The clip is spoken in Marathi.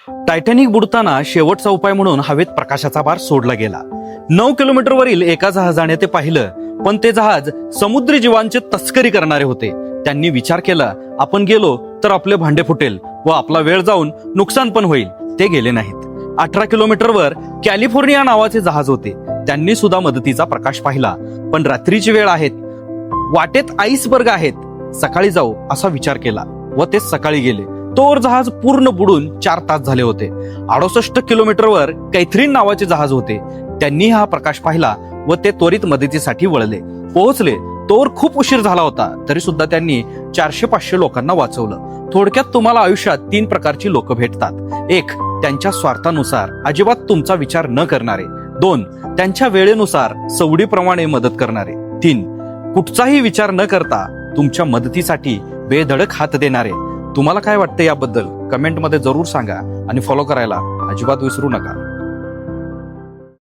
टायटॅनिक बुडताना शेवटचा उपाय म्हणून हवेत प्रकाशाचा बार सोडला गेला. 9 किलोमीटरवरील एका जहाजाने ते पाहिलं, पण ते जहाज समुद्री जीवांची तस्करी करणारे होते. त्यांनी विचार केला, आपण गेलो तर आपले भांडे फुटेल व आपला वेळ जाऊन नुकसान पण होईल. ते गेले नाहीत. 18 किलोमीटरवर कॅलिफोर्निया नावाचे जहाज होते. त्यांनी सुद्धा मदतीचा प्रकाश पाहिला, पण रात्रीची वेळ आहेत, वाटेत आईसबर्ग आहेत, सकाळी जाऊ असा विचार केला व ते सकाळी गेले. तोवर जहाज पूर्ण बुडून 4 तास झाले होते. 68 किलोमीटरवर कैथरीन नावाचे जहाज होते. त्यांनी हा प्रकाश पाहिला व ते त्वरित मदतीसाठी वळले. पोहोचले तोवर खूप उशीर झाला होता, तरी सुद्धा त्यांनी 400-500 लोकांना वाचवलं. थोडक्यात तुम्हाला आयुष्यात 3 प्रकारची लोक भेटतात. 1, त्यांच्या स्वार्थानुसार अजिबात तुमचा विचार न करणारे. 2, त्यांच्या वेळेनुसार सवडीप्रमाणे मदत करणारे. 3, कुठचाही विचार न करता तुमच्या मदतीसाठी बेधडक हात देणारे. तुम्हाला काय वाटतं याबद्दल कमेंटमध्ये जरूर सांगा आणि फॉलो करायला अजिबात विसरू नका.